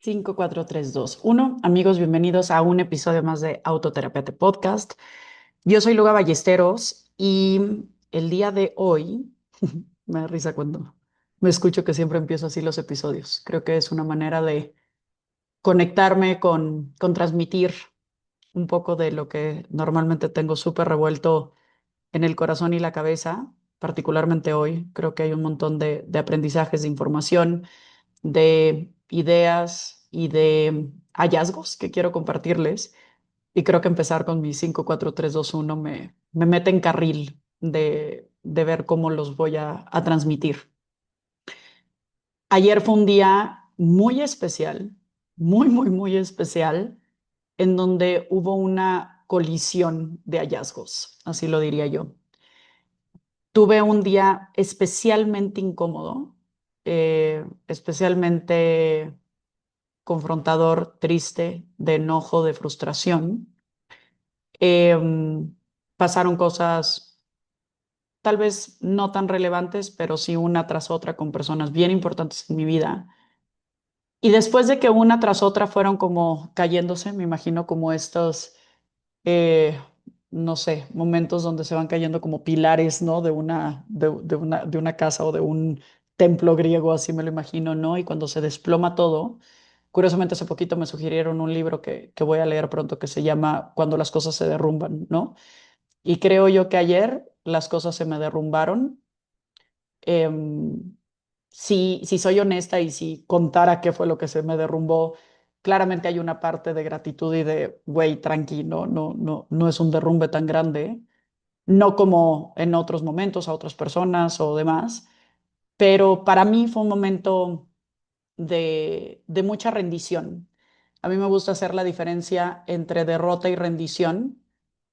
5, 4, 3, 2, 1. Amigos, bienvenidos a un episodio más de Autoterapia Podcast. Yo soy Luga Ballesteros y el día de hoy me da risa cuando me escucho que siempre empiezo así los episodios. Creo que es una manera de conectarme con transmitir un poco de lo que normalmente tengo súper revuelto en el corazón y la cabeza, particularmente hoy. Creo que hay un montón de aprendizajes, de información, de ideas y de hallazgos que quiero compartirles. Y creo que empezar con mi 5 4 3 2 1 me mete en carril de ver cómo los voy a transmitir. Ayer fue un día muy especial, muy especial, en donde hubo una colisión de hallazgos, así lo diría yo. Tuve un día especialmente incómodo, especialmente confrontador, triste, de enojo, de frustración. Pasaron cosas tal vez no tan relevantes, pero sí una tras otra con personas bien importantes en mi vida. Y después de que una tras otra fueron como cayéndose, me imagino como estos, eh, no sé, momentos donde se van cayendo como pilares, ¿no? De una casa o de un templo griego, así me lo imagino, ¿no? Y cuando se desploma todo. Curiosamente, hace poquito me sugirieron un libro que voy a leer pronto que se llama Cuando las cosas se derrumban, ¿no? Y creo yo que ayer las cosas se me derrumbaron. Em, si soy honesta y si contara qué fue lo que se me derrumbó, claramente hay una parte de gratitud y de, güey, tranquilo, no es un derrumbe tan grande, no como en otros momentos a otras personas o demás, pero para mí fue un momento de mucha rendición. A mí me gusta hacer la diferencia entre derrota y rendición.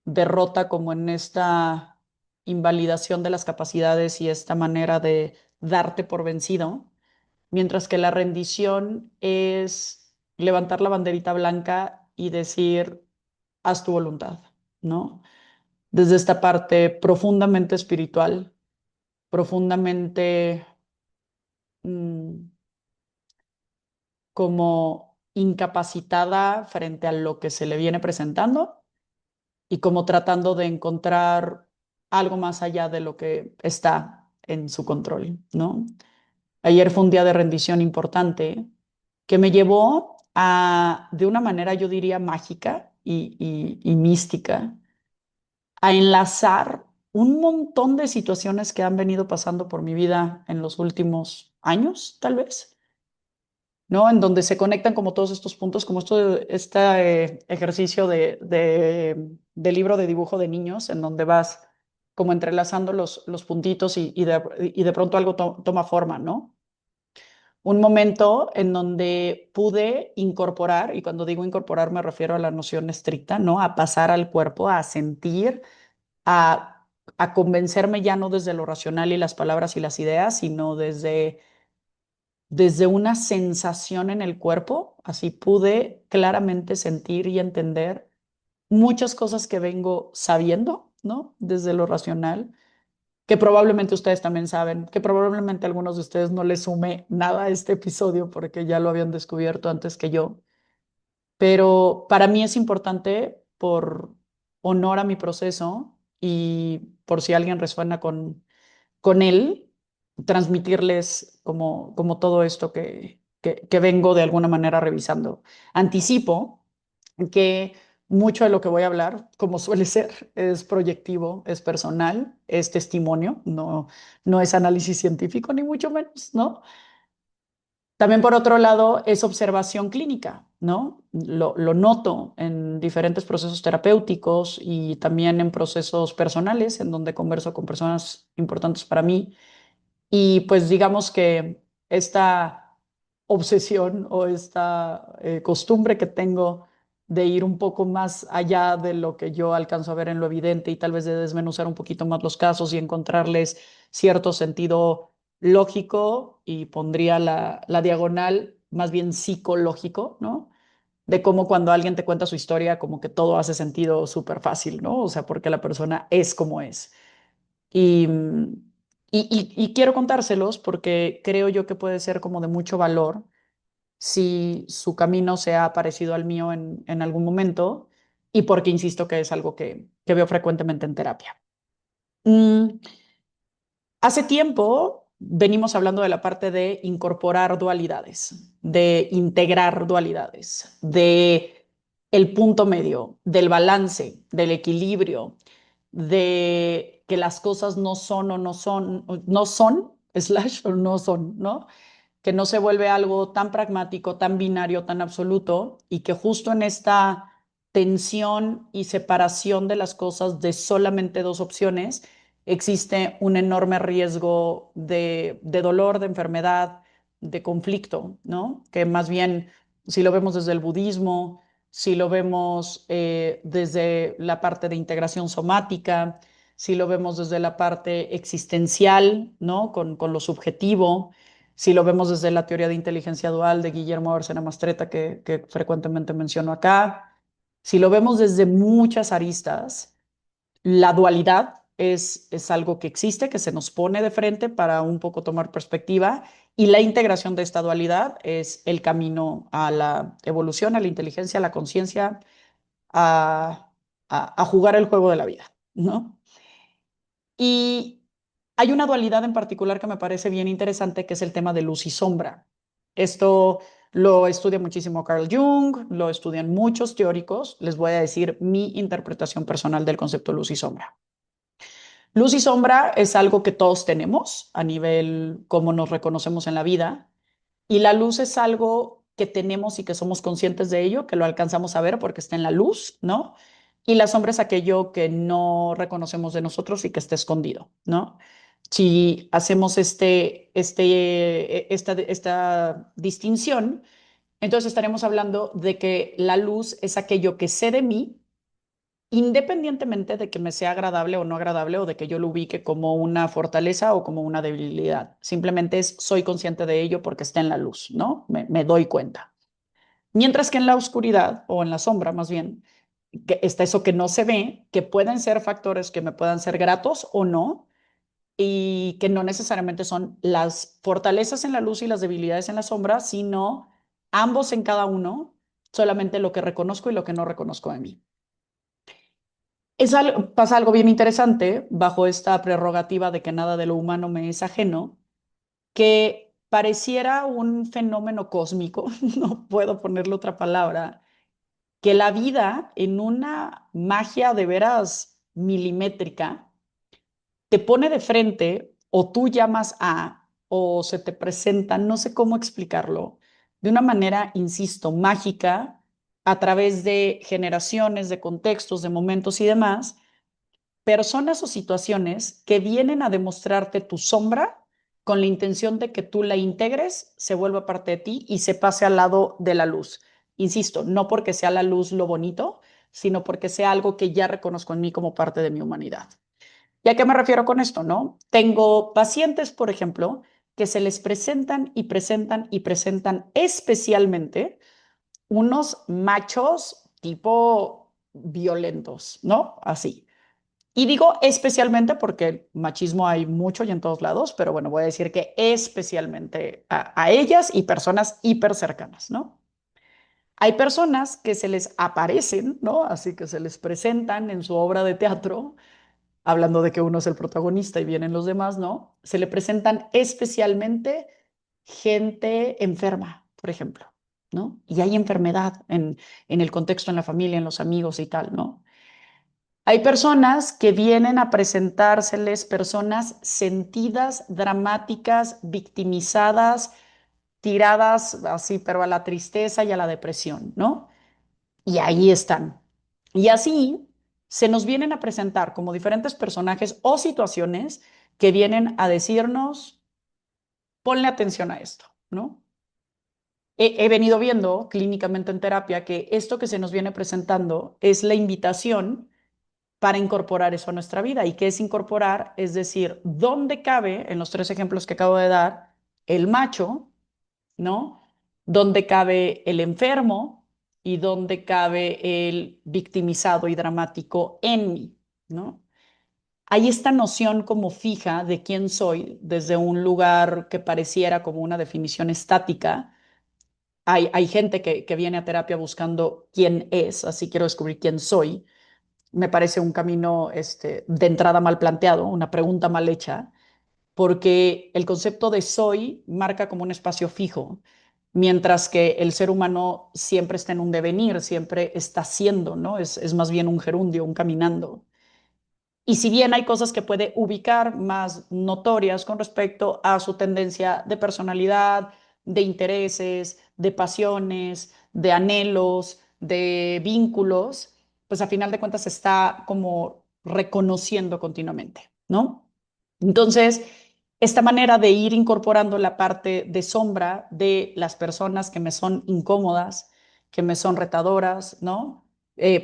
Derrota como en esta invalidación de las capacidades y esta manera de darte por vencido, mientras que la rendición es levantar la banderita blanca y decir, haz tu voluntad, ¿no? Desde esta parte profundamente espiritual, profundamente mm, como incapacitada frente a lo que se le viene presentando y como tratando de encontrar algo más allá de lo que está en su control, ¿no? Ayer fue un día de rendición importante que me llevó a, de una manera yo diría mágica y mística, a enlazar un montón de situaciones que han venido pasando por mi vida en los últimos años, tal vez, ¿no? En donde se conectan como todos estos puntos, como este ejercicio de libro de dibujo de niños, en donde vas como entrelazando los puntitos y de pronto algo toma forma, ¿no? Un momento en donde pude incorporar, y cuando digo incorporar me refiero a la noción estricta, ¿no? A pasar al cuerpo, a sentir, a, a convencerme ya no desde lo racional y las palabras y las ideas, sino desde una sensación en el cuerpo, así pude claramente sentir y entender muchas cosas que vengo sabiendo, ¿no? Desde lo racional, que probablemente ustedes también saben, que probablemente a algunos de ustedes no les sume nada a este episodio porque ya lo habían descubierto antes que yo, pero para mí es importante por honor a mi proceso y por si alguien resuena con él, transmitirles como todo esto que vengo de alguna manera revisando. Anticipo que mucho de lo que voy a hablar, como suele ser, es proyectivo, es personal, es testimonio, no es análisis científico, ni mucho menos, ¿no? También por otro lado es observación clínica, ¿no? Lo noto en diferentes procesos terapéuticos y también en procesos personales en donde converso con personas importantes para mí y pues digamos que esta obsesión o esta costumbre que tengo de ir un poco más allá de lo que yo alcanzo a ver en lo evidente y tal vez de desmenuzar un poquito más los casos y encontrarles cierto sentido lógico y pondría la diagonal más bien psicológico, ¿no? De cómo cuando alguien te cuenta su historia, como que todo hace sentido súper fácil, ¿no? O sea, porque la persona es como es. Y, y quiero contárselos porque creo yo que puede ser como de mucho valor si su camino se ha parecido al mío en algún momento y porque insisto que es algo que veo frecuentemente en terapia. Mm, Hace tiempo venimos hablando de la parte de incorporar dualidades, de integrar dualidades, de el punto medio, del balance, del equilibrio, de que las cosas no son o no son, no son, slash o no son, ¿no? Que no se vuelve algo tan pragmático, tan binario, tan absoluto, y que justo en esta tensión y separación de las cosas de solamente dos opciones, existe un enorme riesgo de dolor, de enfermedad, de conflicto, ¿no? Que más bien, si lo vemos desde el budismo, si lo vemos desde la parte de integración somática, si lo vemos desde la parte existencial, ¿no? Con lo subjetivo, si lo vemos desde la teoría de inteligencia dual de Guillermo Bárcena Mastreta, que frecuentemente menciono acá, si lo vemos desde muchas aristas, la dualidad es algo que existe, que se nos pone de frente para un poco tomar perspectiva, y la integración de esta dualidad es el camino a la evolución, a la inteligencia, a la conciencia, a jugar el juego de la vida, ¿no? Y hay una dualidad en particular que me parece bien interesante, que es el tema de luz y sombra. Esto lo estudia muchísimo Carl Jung, lo estudian muchos teóricos. Les voy a decir mi interpretación personal del concepto luz y sombra. Luz y sombra es algo que todos tenemos a nivel cómo nos reconocemos en la vida, y la luz es algo que tenemos y que somos conscientes de ello, que lo alcanzamos a ver porque está en la luz, ¿no? Y la sombra es aquello que no reconocemos de nosotros y que está escondido, ¿no? Si hacemos esta distinción, entonces estaremos hablando de que la luz es aquello que sé de mí, independientemente de que me sea agradable o no agradable, o de que yo lo ubique como una fortaleza o como una debilidad. Simplemente soy consciente de ello porque está en la luz, ¿no? Me doy cuenta. Mientras que en la oscuridad, o en la sombra más bien, que está eso que no se ve, que pueden ser factores que me puedan ser gratos o no, y que no necesariamente son las fortalezas en la luz y las debilidades en la sombra, sino ambos en cada uno, solamente lo que reconozco y lo que no reconozco de mí. Pasa algo bien interesante bajo esta prerrogativa de que nada de lo humano me es ajeno, que pareciera un fenómeno cósmico, no puedo ponerle otra palabra, que la vida en una magia de veras milimétrica te pone de frente, o tú llamas a, o se te presenta, no sé cómo explicarlo, de una manera, insisto, mágica, a través de generaciones, de contextos, de momentos y demás, personas o situaciones que vienen a demostrarte tu sombra con la intención de que tú la integres, se vuelva parte de ti y se pase al lado de la luz. Insisto, no porque sea la luz lo bonito, sino porque sea algo que ya reconozco en mí como parte de mi humanidad. ¿Y a qué me refiero con esto, no? Tengo pacientes, por ejemplo, que se les presentan y presentan y presentan especialmente unos machos tipo violentos, ¿no? Así. Y digo especialmente porque machismo hay mucho y en todos lados, pero bueno, voy a decir que especialmente a ellas y personas hiper cercanas, ¿no? Hay personas que se les aparecen, ¿no? Así que se les presentan en su obra de teatro, hablando de que uno es el protagonista y vienen los demás, ¿no? Se le presentan especialmente gente enferma, por ejemplo, ¿no? Y hay enfermedad en el contexto, en la familia, en los amigos y tal, ¿no? Hay personas que vienen a presentárseles personas sentidas, dramáticas, victimizadas, tiradas así, pero a la tristeza y a la depresión, ¿no? Y ahí están. Y así se nos vienen a presentar como diferentes personajes o situaciones que vienen a decirnos, ponle atención a esto, ¿no? He venido viendo clínicamente en terapia que esto que se nos viene presentando es la invitación para incorporar eso a nuestra vida. ¿Y qué es incorporar? Es decir, ¿dónde cabe, en los tres ejemplos que acabo de dar, el macho, ¿no? ¿Dónde cabe el enfermo y dónde cabe el victimizado y dramático en mí, ¿no? Hay esta noción como fija de quién soy desde un lugar que pareciera como una definición estática, hay gente que viene a terapia buscando quién es, así quiero descubrir quién soy. Me parece un camino de entrada mal planteado, una pregunta mal hecha, porque el concepto de soy marca como un espacio fijo, mientras que el ser humano siempre está en un devenir, siempre está siendo, ¿no? Es más bien un gerundio, un caminando. Y si bien hay cosas que puede ubicar más notorias con respecto a su tendencia de personalidad, de intereses, de pasiones, de anhelos, de vínculos, pues a final de cuentas está como reconociendo continuamente, ¿no? Entonces, esta manera de ir incorporando la parte de sombra de las personas que me son incómodas, que me son retadoras, ¿no?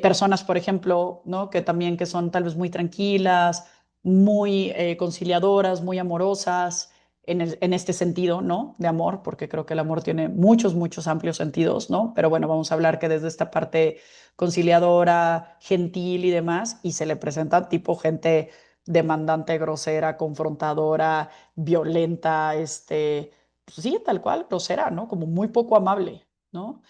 Personas, por ejemplo, ¿no? Que también que son tal vez muy tranquilas, muy conciliadoras, muy amorosas, en este sentido, ¿no? De amor, porque creo que el amor tiene muchos, muchos amplios sentidos, ¿no? Pero bueno, vamos a hablar que desde esta parte conciliadora, gentil y demás, y se le presenta tipo gente demandante, grosera, confrontadora, violenta, pues sí, tal cual, grosera, ¿no? Como muy poco amable, ¿no?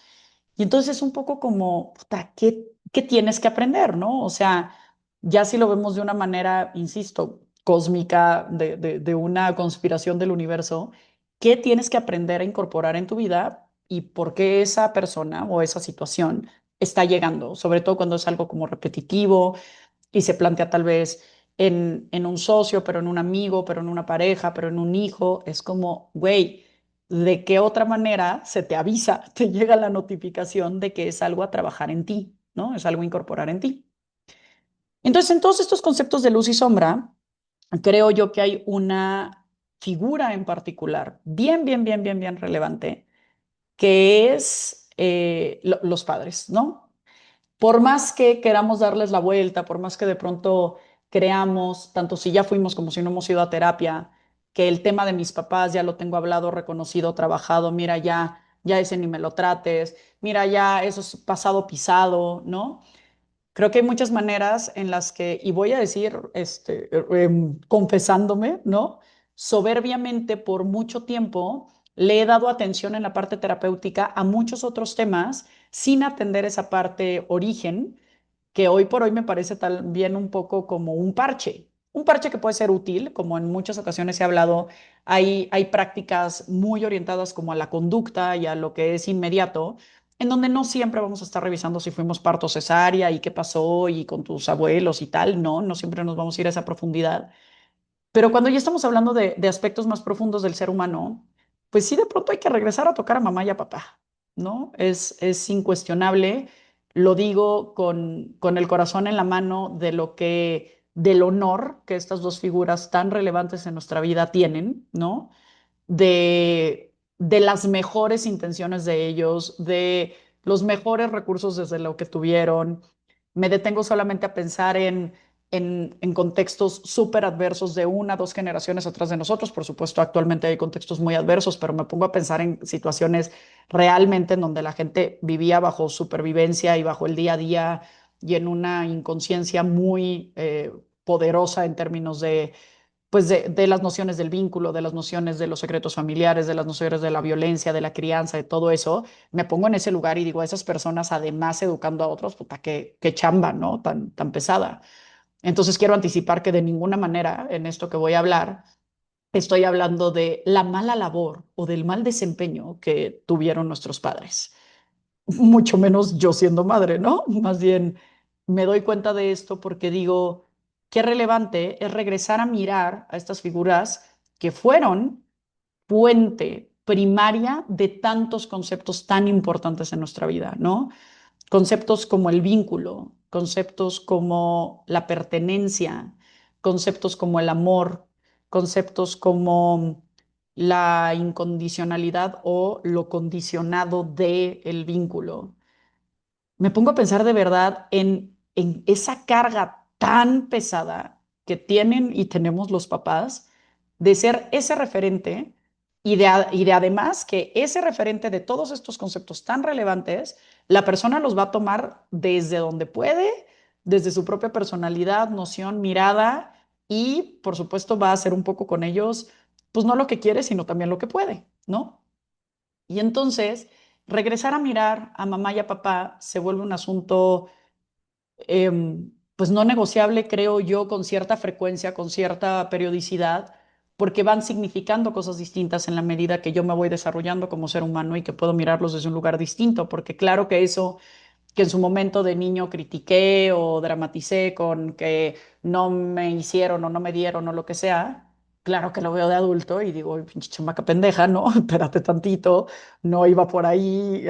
Y entonces es un poco como, puta, ¿qué tienes que aprender, no? O sea, ya si lo vemos de una manera, insisto, cósmica, de una conspiración del universo, ¿qué tienes que aprender a incorporar en tu vida y por qué esa persona o esa situación está llegando? Sobre todo cuando es algo como repetitivo y se plantea tal vez en un socio, pero en un amigo, pero en una pareja, pero en un hijo, es como, güey, ¿de qué otra manera se te avisa, te llega la notificación de que es algo a trabajar en ti, ¿no? Es algo a incorporar en ti. Entonces, en todos estos conceptos de luz y sombra, creo yo que hay una figura en particular, bien, bien, bien, bien, bien relevante, que es los padres, ¿no? Por más que queramos darles la vuelta, por más que de pronto creamos, tanto si ya fuimos como si no hemos ido a terapia, que el tema de mis papás ya lo tengo hablado, reconocido, trabajado, mira, ya ese ni me lo trates, mira, ya eso es pasado pisado, ¿no? Creo que hay muchas maneras en las que, y voy a decir, confesándome, ¿no? Soberbiamente por mucho tiempo le he dado atención en la parte terapéutica a muchos otros temas sin atender esa parte origen que hoy por hoy me parece también un poco como un parche que puede ser útil, como en muchas ocasiones he hablado, hay prácticas muy orientadas como a la conducta y a lo que es inmediato, en donde no siempre vamos a estar revisando si fuimos parto cesárea y qué pasó y con tus abuelos y tal, no siempre nos vamos a ir a esa profundidad. Pero cuando ya estamos hablando de aspectos más profundos del ser humano, pues sí, de pronto hay que regresar a tocar a mamá y a papá, ¿no? Es incuestionable, lo digo con el corazón en la mano de lo del honor que estas dos figuras tan relevantes en nuestra vida tienen, ¿no? De las mejores intenciones de ellos, de los mejores recursos desde lo que tuvieron. Me detengo solamente a pensar en contextos súper adversos de una, dos generaciones atrás de nosotros. Por supuesto, actualmente hay contextos muy adversos, pero me pongo a pensar en situaciones realmente en donde la gente vivía bajo supervivencia y bajo el día a día y en una inconsciencia muy poderosa en términos pues de las nociones del vínculo, de las nociones de los secretos familiares, de las nociones de la violencia, de la crianza, de todo eso, me pongo en ese lugar y digo, esas personas además educando a otros, puta, qué chamba, ¿no? Tan pesada. Entonces quiero anticipar que de ninguna manera en esto que voy a hablar estoy hablando de la mala labor o del mal desempeño que tuvieron nuestros padres, mucho menos yo siendo madre, ¿no? Más bien me doy cuenta de esto porque digo, qué relevante es regresar a mirar a estas figuras que fueron puente primaria de tantos conceptos tan importantes en nuestra vida, ¿no? Conceptos como el vínculo, conceptos como la pertenencia, conceptos como el amor, conceptos como la incondicionalidad o lo condicionado de el vínculo. Me pongo a pensar de verdad en esa carga tan pesada que tienen y tenemos los papás de ser ese referente y de además que ese referente de todos estos conceptos tan relevantes, la persona los va a tomar desde donde puede, desde su propia personalidad, noción, mirada y por supuesto va a hacer un poco con ellos, pues no lo que quiere, sino también lo que puede, ¿no? Y entonces regresar a mirar a mamá y a papá se vuelve un asunto pues no negociable, creo yo, con cierta frecuencia, con cierta periodicidad, porque van significando cosas distintas en la medida que yo me voy desarrollando como ser humano y que puedo mirarlos desde un lugar distinto, porque claro que eso que en su momento de niño critiqué o dramaticé con que no me hicieron o no me dieron o lo que sea, claro que lo veo de adulto y digo, "Ay, pinche chamaca pendeja, ¿no? Espérate tantito, no iba por ahí,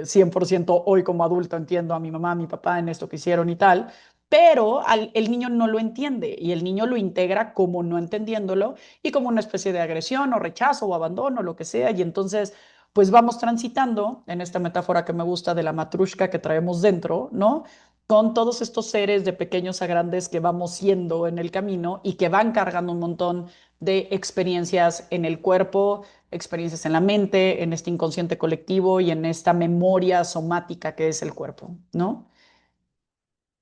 100% hoy como adulto entiendo a mi mamá, a mi papá en esto que hicieron y tal, pero el niño no lo entiende y el niño lo integra como no entendiéndolo y como una especie de agresión o rechazo o abandono, lo que sea, y entonces pues vamos transitando en esta metáfora que me gusta de la matrushka que traemos dentro, ¿no? Con todos estos seres de pequeños a grandes que vamos siendo en el camino y que van cargando un montón de experiencias en el cuerpo, experiencias en la mente, en este inconsciente colectivo y en esta memoria somática que es el cuerpo, ¿no?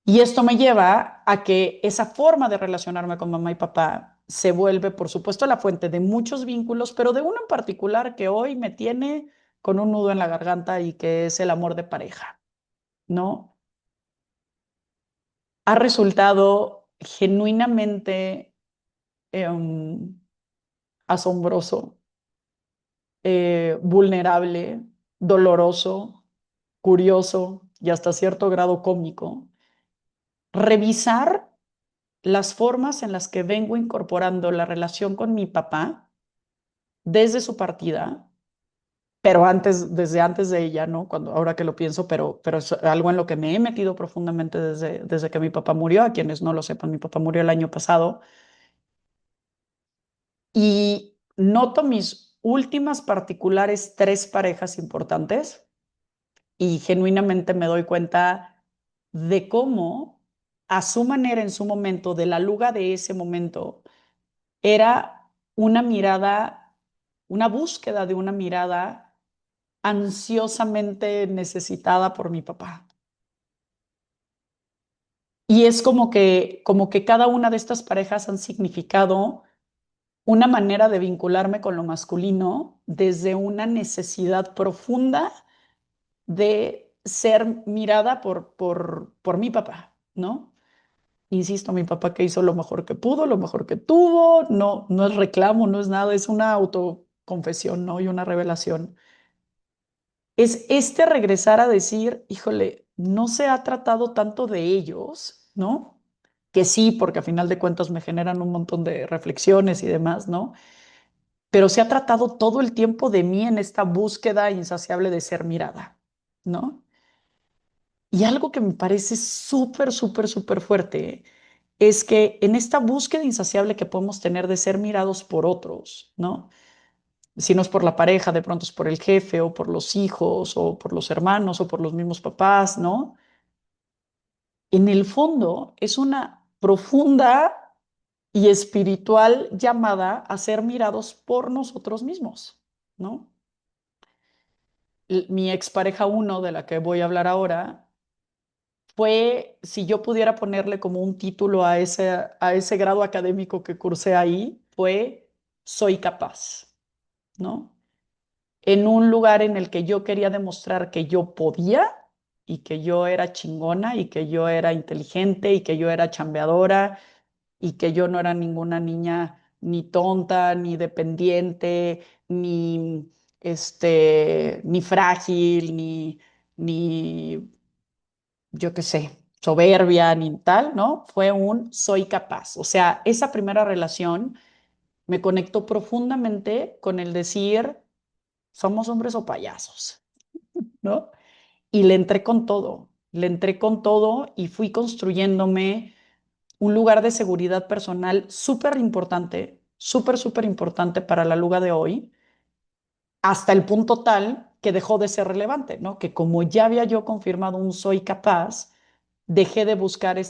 Y esto me lleva a que esa forma de relacionarme con mamá y papá se vuelve, por supuesto, la fuente de muchos vínculos, pero de uno en particular que hoy me tiene con un nudo en la garganta y que es el amor de pareja, ¿no? Ha resultado genuinamente asombroso, vulnerable, doloroso, curioso y hasta cierto grado cómico revisar las formas en las que vengo incorporando la relación con mi papá desde su partida, pero antes, desde antes de ella, ¿no? Cuando, ahora que lo pienso, pero es algo en lo que me he metido profundamente desde que mi papá murió. A quienes no lo sepan, mi papá murió el año pasado y noto mis últimas particulares tres parejas importantes y genuinamente me doy cuenta de cómo, a su manera, en su momento, de la luga de ese momento, era una mirada, una búsqueda de una mirada ansiosamente necesitada por mi papá. Y es como que cada una de estas parejas han significado una manera de vincularme con lo masculino desde una necesidad profunda de ser mirada por mi papá, ¿no? Insisto, mi papá que hizo lo mejor que pudo, lo mejor que tuvo, no, no es reclamo, no es nada, es una autoconfesión, ¿no? Y una revelación. Es este regresar a decir, híjole, no se ha tratado tanto de ellos, ¿no? Que sí, porque a final de cuentas me generan un montón de reflexiones y demás, ¿no? Pero se ha tratado todo el tiempo de mí en esta búsqueda insaciable de ser mirada, ¿no? Y algo que me parece súper, súper, súper fuerte es que en esta búsqueda insaciable que podemos tener de ser mirados por otros, ¿no? Si no es por la pareja, de pronto es por el jefe o por los hijos o por los hermanos o por los mismos papás, ¿no? En el fondo es una profunda y espiritual llamada a ser mirados por nosotros mismos, ¿no? Mi expareja uno, de la que voy a hablar ahora, fue, si yo pudiera ponerle como un título a ese grado académico que cursé ahí, fue Soy capaz, ¿no? En un lugar en el que yo quería demostrar que yo podía y que yo era chingona y que yo era inteligente y que yo era chambeadora y que yo no era ninguna niña ni tonta, ni dependiente, ni, ni frágil, ni yo qué sé, soberbia ni tal, ¿no? Fue un soy capaz. O sea, esa primera relación me conectó profundamente con el decir, somos hombres o payasos, ¿no? Y le entré con todo y fui construyéndome un lugar de seguridad personal súper importante, súper, súper importante para la Luga de hoy, hasta el punto tal que dejó de ser relevante, ¿no? Que como ya había yo confirmado un soy capaz, dejé de buscar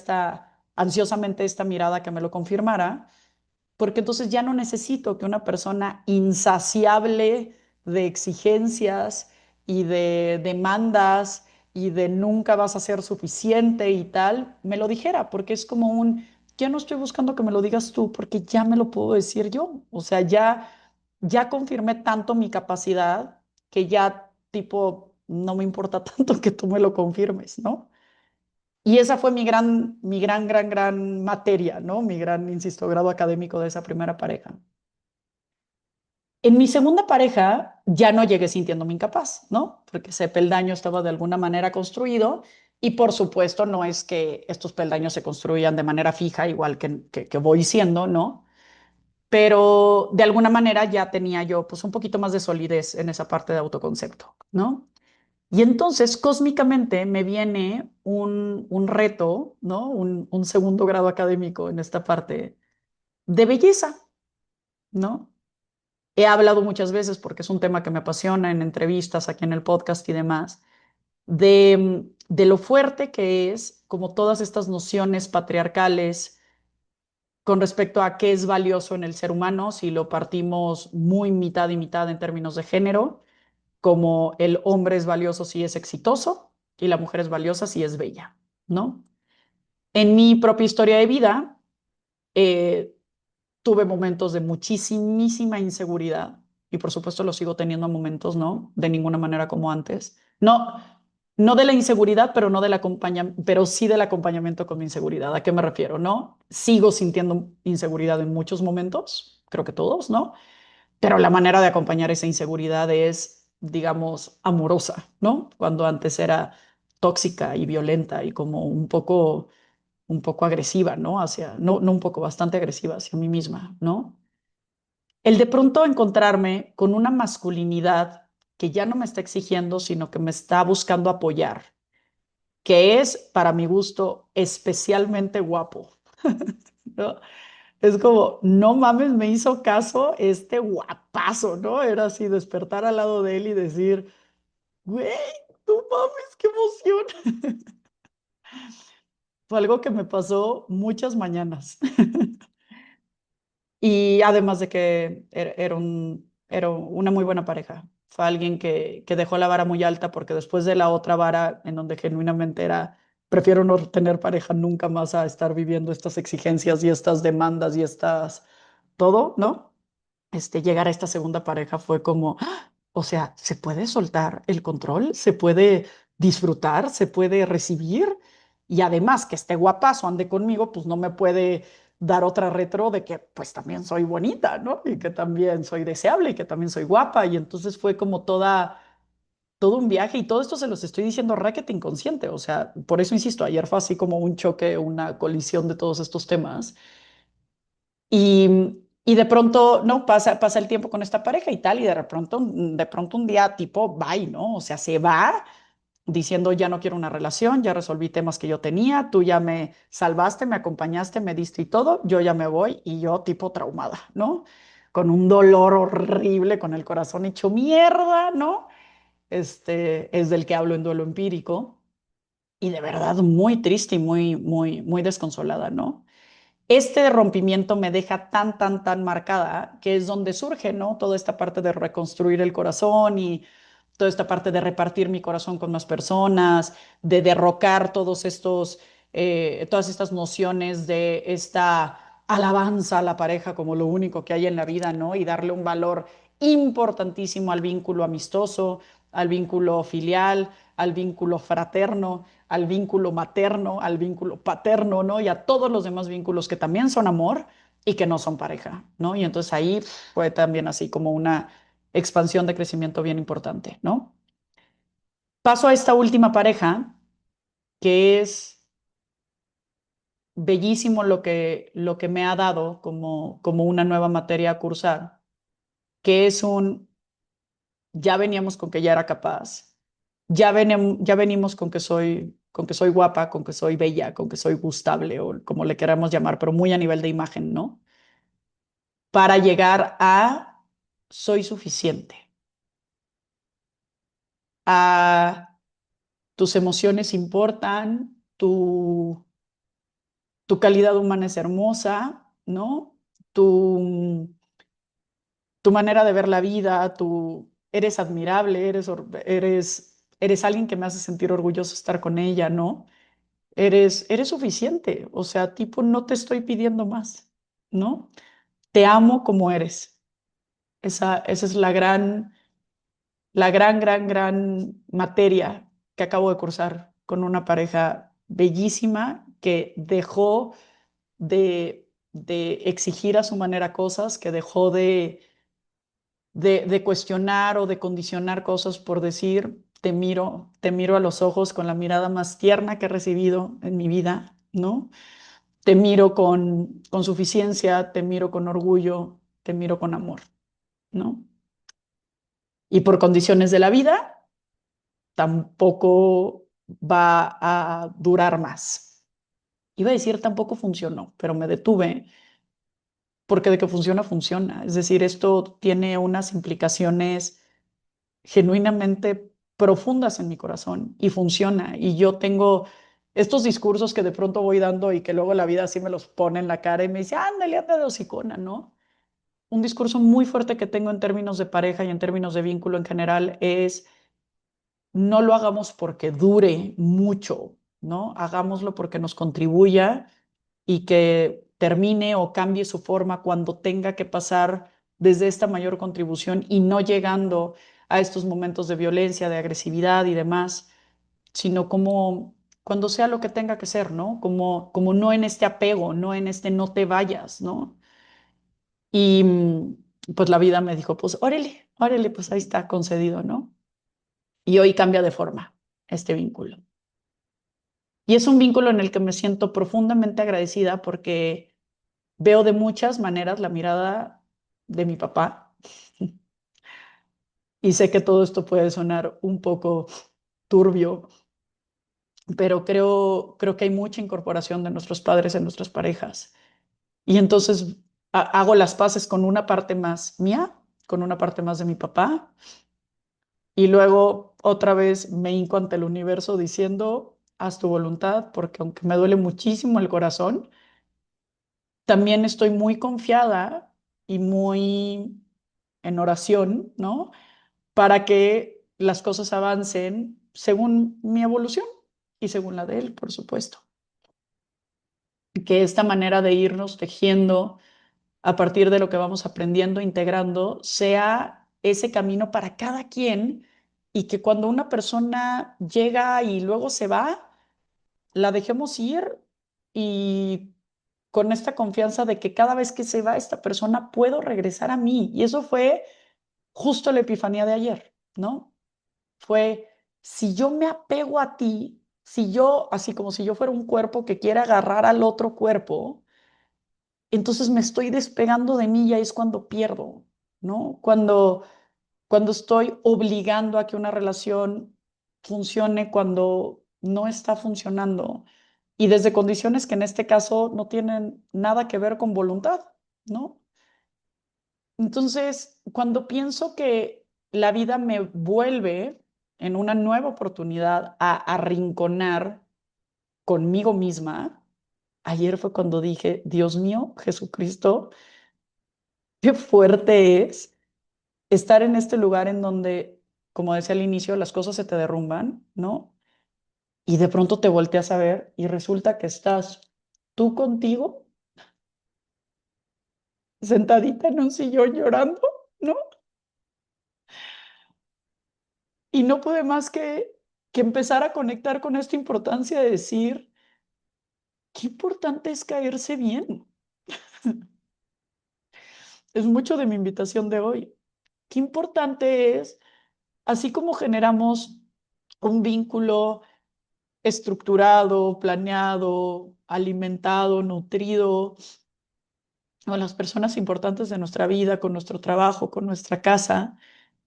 ansiosamente esta mirada que me lo confirmara, porque entonces ya no necesito que una persona insaciable de exigencias y de demandas y de nunca vas a ser suficiente y tal, me lo dijera, porque es como ya no estoy buscando que me lo digas tú, porque ya me lo puedo decir yo. O sea, ya confirmé tanto mi capacidad que ya tipo no me importa tanto que tú me lo confirmes, ¿no? Y esa fue mi gran materia, ¿no? Mi gran, insisto, grado académico de esa primera pareja. En mi segunda pareja ya no llegué sintiéndome incapaz, ¿no? Porque ese peldaño estaba de alguna manera construido y por supuesto no es que estos peldaños se construyan de manera fija, igual que voy siendo, ¿no? Pero de alguna manera ya tenía yo pues un poquito más de solidez en esa parte de autoconcepto, ¿no? Y entonces cósmicamente me viene un reto, ¿no? Un segundo grado académico en esta parte de belleza, ¿no? He hablado muchas veces porque es un tema que me apasiona en entrevistas aquí en el podcast y demás, de lo fuerte que es como todas estas nociones patriarcales con respecto a qué es valioso en el ser humano, si lo partimos muy mitad y mitad en términos de género, como el hombre es valioso si es exitoso y la mujer es valiosa si es bella, ¿no? En mi propia historia de vida, eh, tuve momentos de muchísima inseguridad y por supuesto lo sigo teniendo momentos, ¿no? De ninguna manera como antes. No, no de la inseguridad, pero no del acompañamiento, pero sí del acompañamiento con mi inseguridad. ¿A qué me refiero? ¿No? Sigo sintiendo inseguridad en muchos momentos, creo que todos, ¿no? Pero la manera de acompañar esa inseguridad es, digamos, amorosa, ¿no? Cuando antes era tóxica y violenta y como un poco agresiva, ¿no? No un poco, bastante agresiva hacia mí misma, ¿no? El de pronto encontrarme con una masculinidad que ya no me está exigiendo, sino que me está buscando apoyar, que es, para mi gusto, especialmente guapo, ¿no? Es como, no mames, me hizo caso este guapazo, ¿no? Era así, despertar al lado de él y decir, güey, no mames, qué emoción. Fue algo que me pasó muchas mañanas. Y además de que era una muy buena pareja. Fue alguien que dejó la vara muy alta porque después de la otra vara, en donde genuinamente era, prefiero no tener pareja nunca más a estar viviendo estas exigencias y estas demandas y todo, ¿no? Llegar a esta segunda pareja fue como, ¡ah! O sea, se puede soltar el control, se puede disfrutar, se puede recibir y además que esté guapazo, ande conmigo, pues no me puede dar otra retro de que pues también soy bonita, ¿no? Y que también soy deseable y que también soy guapa y entonces fue como todo un viaje y todo esto se los estoy diciendo raquete inconsciente, o sea, por eso insisto, ayer fue así como un choque, una colisión de todos estos temas y de pronto, no, pasa el tiempo con esta pareja y tal, y de pronto un día tipo, bye, ¿no? O sea, se va diciendo, ya no quiero una relación, ya resolví temas que yo tenía, tú ya me salvaste, me acompañaste, me diste y todo, yo ya me voy y yo tipo traumada, ¿no? Con un dolor horrible, con el corazón hecho mierda, ¿no? Es del que hablo en duelo empírico y de verdad muy triste y muy desconsolada, ¿no? Este rompimiento me deja tan marcada que es donde surge, ¿no? Toda esta parte de reconstruir el corazón y toda esta parte de repartir mi corazón con más personas, de derrocar todas estas nociones de esta alabanza a la pareja como lo único que hay en la vida, ¿no? Y darle un valor importantísimo al vínculo amistoso, al vínculo filial, al vínculo fraterno, al vínculo materno, al vínculo paterno, ¿no? Y a todos los demás vínculos que también son amor y que no son pareja, ¿no? Y entonces ahí fue también así como una expansión de crecimiento bien importante, ¿no? Paso a esta última pareja, que es bellísimo lo que me ha dado como una nueva materia a cursar, que es ya veníamos con que ya era capaz, ya venimos con que soy guapa, con que soy bella, con que soy gustable o como le queramos llamar, pero muy a nivel de imagen, ¿no? Para llegar a soy suficiente, a tus emociones importan, tu calidad humana es hermosa, ¿no? Tu manera de ver la vida, eres admirable, eres alguien que me hace sentir orgulloso estar con ella, ¿no? Eres suficiente, o sea, tipo, no te estoy pidiendo más, ¿no? Te amo como eres. Esa es la gran materia que acabo de cursar con una pareja bellísima que dejó de exigir a su manera cosas, que dejó de cuestionar o de condicionar cosas por decir, te miro a los ojos con la mirada más tierna que he recibido en mi vida, ¿no? Te miro con suficiencia, te miro con orgullo, te miro con amor, ¿no? Y por condiciones de la vida, tampoco va a durar más. Iba a decir tampoco funcionó, pero me detuve porque de que funciona, funciona. Es decir, esto tiene unas implicaciones genuinamente profundas en mi corazón y funciona. Y yo tengo estos discursos que de pronto voy dando y que luego la vida así me los pone en la cara y me dice, ándale, anda de hocicona, ¿no? Un discurso muy fuerte que tengo en términos de pareja y en términos de vínculo en general es no lo hagamos porque dure mucho, ¿no? Hagámoslo porque nos contribuya y que termine o cambie su forma cuando tenga que pasar desde esta mayor contribución y no llegando a estos momentos de violencia, de agresividad y demás, sino como cuando sea lo que tenga que ser, ¿no? Como no en este apego, no en este no te vayas, ¿no? Y pues la vida me dijo, pues órale, órale, pues ahí está concedido, ¿no? Y hoy cambia de forma este vínculo. Y es un vínculo en el que me siento profundamente agradecida porque veo de muchas maneras la mirada de mi papá y sé que todo esto puede sonar un poco turbio, pero creo que hay mucha incorporación de nuestros padres en nuestras parejas. Y entonces hago las paces con una parte más mía, con una parte más de mi papá, y luego otra vez me hinco ante el universo diciendo, haz tu voluntad, porque aunque me duele muchísimo el corazón, también estoy muy confiada y muy en oración, ¿no? Para que las cosas avancen según mi evolución y según la de él, por supuesto. Que esta manera de irnos tejiendo a partir de lo que vamos aprendiendo, integrando, sea ese camino para cada quien y que cuando una persona llega y luego se va, la dejemos ir y con esta confianza de que cada vez que se va esta persona puedo regresar a mí. Y eso fue justo la epifanía de ayer, ¿no? Fue, si yo me apego a ti, si yo, así como si yo fuera un cuerpo que quiere agarrar al otro cuerpo, entonces me estoy despegando de mí y ahí es cuando pierdo, ¿no? Cuando estoy obligando a que una relación funcione cuando no está funcionando y desde condiciones que en este caso no tienen nada que ver con voluntad, ¿no? Entonces, cuando pienso que la vida me vuelve en una nueva oportunidad a arrinconar conmigo misma, ayer fue cuando dije, Dios mío, Jesucristo, qué fuerte es estar en este lugar en donde, como decía al inicio, las cosas se te derrumban, ¿no? Y de pronto te volteas a ver y resulta que estás tú contigo, sentadita en un sillón llorando, ¿no? Y no pude más que empezar a conectar con esta importancia de decir, qué importante es caerse bien. Es mucho de mi invitación de hoy. Qué importante es, así como generamos un vínculo estructurado, planeado, alimentado, nutrido, con las personas importantes de nuestra vida, con nuestro trabajo, con nuestra casa,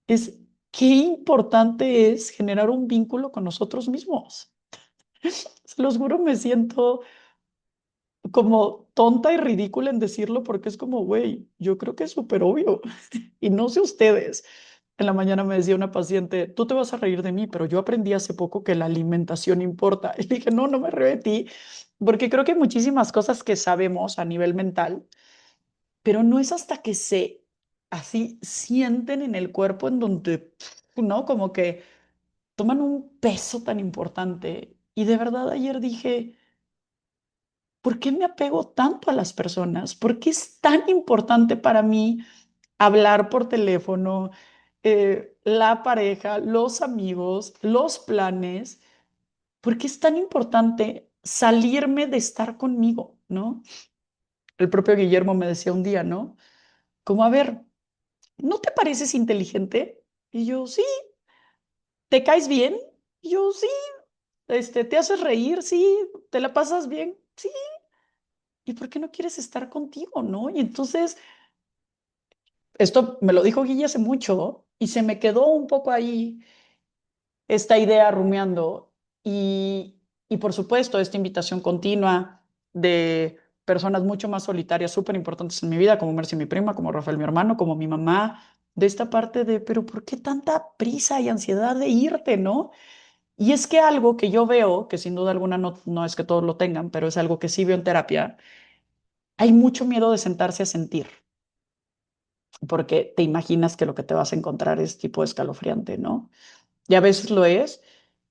es qué importante es generar un vínculo con nosotros mismos. Se los juro, me siento como tonta y ridícula en decirlo porque es como, güey, yo creo que es súper obvio. Y no sé ustedes. En la mañana me decía una paciente, tú te vas a reír de mí, pero yo aprendí hace poco que la alimentación importa. Y le dije, no, no me río de ti, porque creo que hay muchísimas cosas que sabemos a nivel mental, pero no es hasta que se así sienten en el cuerpo en donde, ¿no? Como que toman un peso tan importante. Y de verdad ayer dije, ¿por qué me apego tanto a las personas? ¿Por qué es tan importante para mí hablar por teléfono, la pareja, los amigos, los planes. ¿Por qué es tan importante salirme de estar conmigo, ¿no? El propio Guillermo me decía un día, ¿no? Como, a ver, ¿no te pareces inteligente? Y yo, sí. ¿Te caes bien? Y yo, sí. ¿Te haces reír? Sí. ¿Te la pasas bien? Sí. ¿Y por qué no quieres estar contigo, no? Y entonces, esto me lo dijo Guille hace mucho y se me quedó un poco ahí esta idea rumiando y por supuesto esta invitación continua de personas mucho más solitarias, súper importantes en mi vida, como Mercy, mi prima, como Rafael, mi hermano, como mi mamá, de esta parte de, pero ¿por qué tanta prisa y ansiedad de irte, no? Y es que algo que yo veo, que sin duda alguna no es que todos lo tengan, pero es algo que sí veo en terapia, hay mucho miedo de sentarse a sentir, porque te imaginas que lo que te vas a encontrar es tipo escalofriante, ¿no? Y a veces lo es,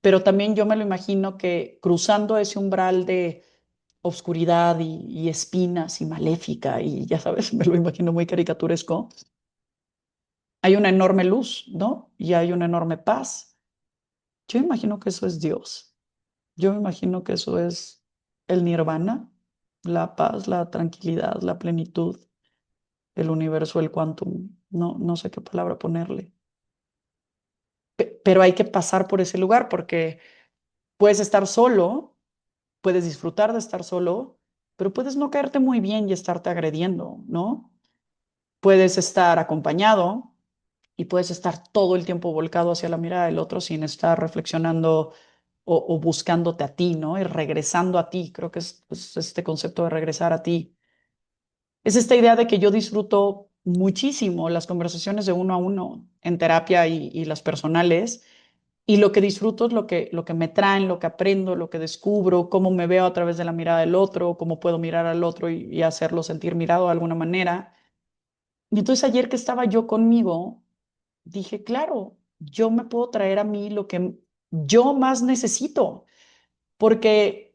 pero también yo me lo imagino que cruzando ese umbral de obscuridad y espinas y maléfica, y ya sabes, me lo imagino muy caricaturesco, hay una enorme luz, ¿no? Y hay una enorme paz. Yo imagino que eso es Dios. Yo me imagino que eso es el nirvana, la paz, la tranquilidad, la plenitud, el universo, el quantum. No sé qué palabra ponerle. Pero hay que pasar por ese lugar porque puedes estar solo, puedes disfrutar de estar solo, pero puedes no caerte muy bien y estarte agrediendo, ¿no? Puedes estar acompañado y puedes estar todo el tiempo volcado hacia la mirada del otro sin estar reflexionando o buscándote a ti, ¿no? Y regresando a ti. Creo que es este concepto de regresar a ti. Es esta idea de que yo disfruto muchísimo las conversaciones de uno a uno en terapia y las personales. Y lo que disfruto es lo que me traen, lo que aprendo, lo que descubro, cómo me veo a través de la mirada del otro, cómo puedo mirar al otro y hacerlo sentir mirado de alguna manera. Y entonces ayer que estaba yo conmigo, dije, claro, yo me puedo traer a mí lo que yo más necesito, porque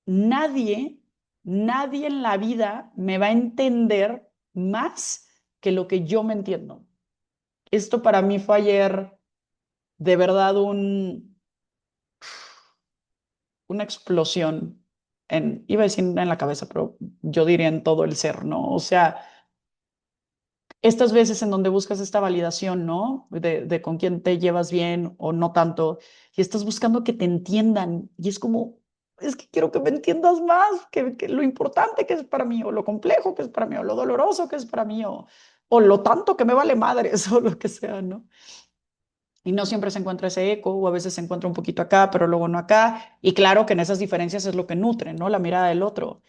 nadie, nadie en la vida me va a entender más que lo que yo me entiendo. Esto para mí fue ayer de verdad una explosión iba a decir en la cabeza, pero yo diría en todo el ser, ¿no? O sea, estas veces en donde buscas esta validación, ¿no? De con quién te llevas bien o no tanto, y estás buscando que te entiendan, y es como, es que quiero que me entiendas más, que lo importante que es para mí, o lo complejo que es para mí, o lo doloroso que es para mí, o lo tanto que me vale madres, o lo que sea, ¿no? Y no siempre se encuentra ese eco, o a veces se encuentra un poquito acá, pero luego no acá. Y claro que en esas diferencias es lo que nutre, ¿no? La mirada del otro.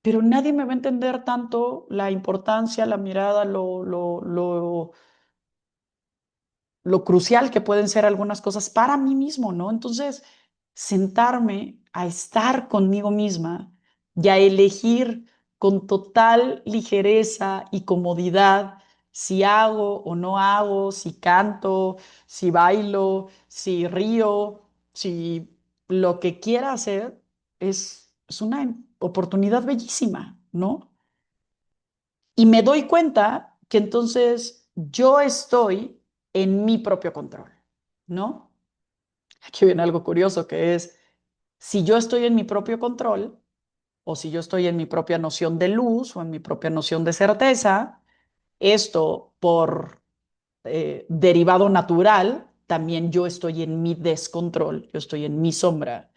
Pero nadie me va a entender tanto la importancia, la mirada, lo crucial que pueden ser algunas cosas para mí mismo, ¿no? Entonces, sentarme a estar conmigo misma y a elegir con total ligereza y comodidad si hago o no hago, si canto, si bailo, si río, si lo que quiera hacer es una oportunidad bellísima, ¿no? Y me doy cuenta que entonces yo estoy en mi propio control, ¿no? Aquí viene algo curioso que es, si yo estoy en mi propio control, o si yo estoy en mi propia noción de luz o en mi propia noción de certeza, esto por derivado natural, también yo estoy en mi descontrol, yo estoy en mi sombra,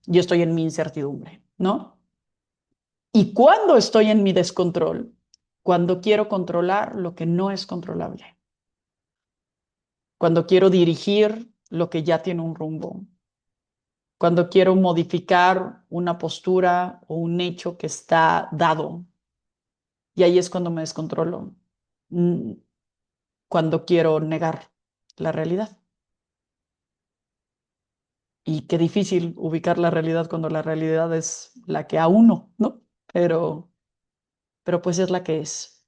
yo estoy en mi incertidumbre, ¿no? Y cuando estoy en mi descontrol, cuando quiero controlar lo que no es controlable, cuando quiero dirigir lo que ya tiene un rumbo, cuando quiero modificar una postura o un hecho que está dado, y ahí es cuando me descontrolo, mm, cuando quiero negar la realidad. Y qué difícil ubicar la realidad cuando la realidad es la que a uno, ¿no? Pero pues es la que es.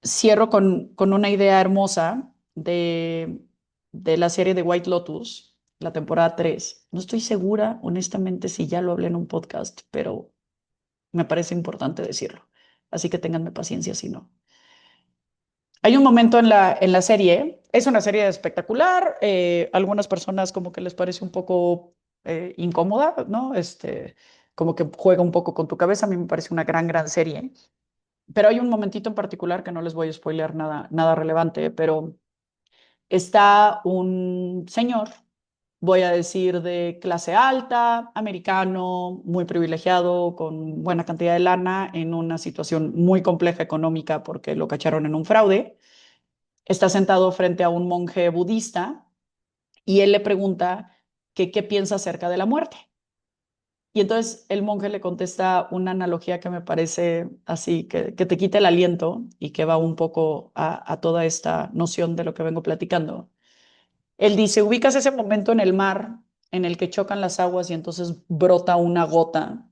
Cierro con una idea hermosa de la serie de White Lotus, la temporada 3. No estoy segura, honestamente, si ya lo hablé en un podcast, pero me parece importante decirlo. Así que ténganme paciencia si no. Hay un momento en la serie, es una serie espectacular, algunas personas como que les parece un poco incómoda, ¿no? Como que juega un poco con tu cabeza, a mí me parece una gran serie, pero hay un momentito en particular que no les voy a spoilear nada relevante, pero está un señor, voy a decir, de clase alta, americano, muy privilegiado, con buena cantidad de lana, en una situación muy compleja económica porque lo cacharon en un fraude. Está sentado frente a un monje budista y él le pregunta que qué piensa acerca de la muerte. Y entonces el monje le contesta una analogía que me parece así, que te quita el aliento y que va un poco a toda esta noción de lo que vengo platicando. Él dice, ubicas ese momento en el mar en el que chocan las aguas y entonces brota una gota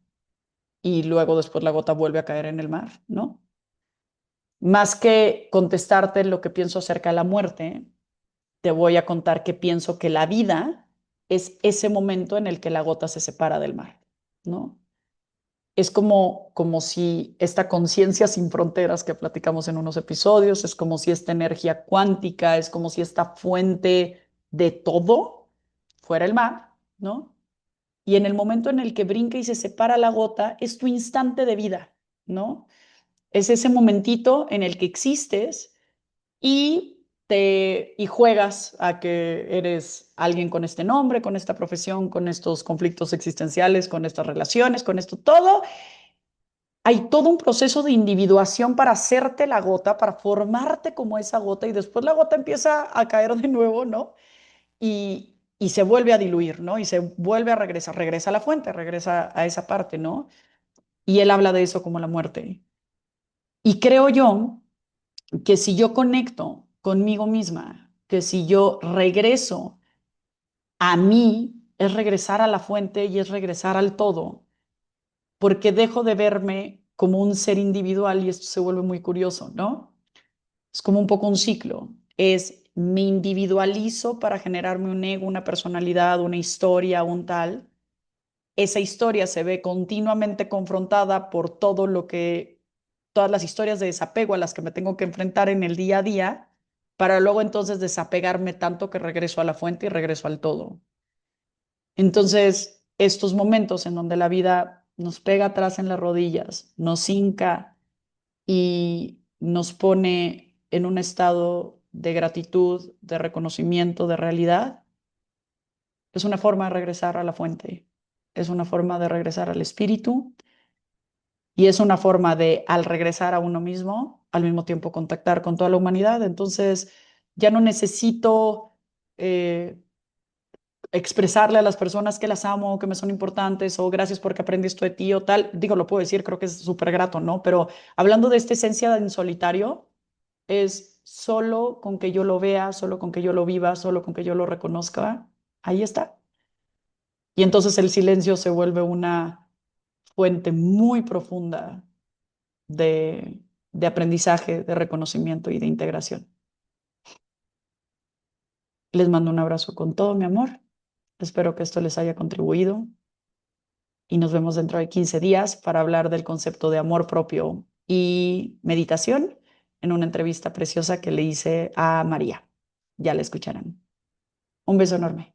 y luego después la gota vuelve a caer en el mar, ¿no? Más que contestarte lo que pienso acerca de la muerte, te voy a contar que pienso que la vida es ese momento en el que la gota se separa del mar, ¿no? Es como si esta conciencia sin fronteras que platicamos en unos episodios, es como si esta energía cuántica, es como si esta fuente de todo fuera el mar, ¿no? Y en el momento en el que brinca y se separa la gota, es tu instante de vida, ¿no? Es ese momentito en el que existes y juegas a que eres alguien con este nombre, con esta profesión, con estos conflictos existenciales, con estas relaciones, con esto todo. Hay todo un proceso de individuación para hacerte la gota, para formarte como esa gota y después la gota empieza a caer de nuevo, ¿no? Y se vuelve a diluir, ¿no? Y se vuelve a regresar, regresa a la fuente, regresa a esa parte, ¿no? Y él habla de eso como la muerte. Y creo yo que si yo conecto conmigo misma, que si yo regreso a mí, es regresar a la fuente y es regresar al todo, porque dejo de verme como un ser individual y esto se vuelve muy curioso, ¿no? Es como un poco un ciclo. Es me individualizo para generarme un ego, una personalidad, una historia, un tal. Esa historia se ve continuamente confrontada por todo lo que, todas las historias de desapego a las que me tengo que enfrentar en el día a día, para luego entonces desapegarme tanto que regreso a la fuente y regreso al todo. Entonces, estos momentos en donde la vida nos pega atrás en las rodillas, nos hinca y nos pone en un estado de gratitud, de reconocimiento, de realidad, es una forma de regresar a la fuente, es una forma de regresar al espíritu y es una forma de, al regresar a uno mismo, al mismo tiempo contactar con toda la humanidad. Entonces, ya no necesito eh, expresarle a las personas que las amo, que me son importantes, o gracias porque aprendí esto de ti, o tal. Digo, lo puedo decir, creo que es súper grato, ¿no? Pero hablando de esta esencia en solitario, es solo con que yo lo vea, solo con que yo lo viva, solo con que yo lo reconozca, ahí está. Y entonces el silencio se vuelve una fuente muy profunda de, de aprendizaje, de reconocimiento y de integración. Les mando un abrazo con todo mi amor. Espero que esto les haya contribuido y nos vemos dentro de 15 días para hablar del concepto de amor propio y meditación en una entrevista preciosa que le hice a María. Ya la escucharán. Un beso enorme.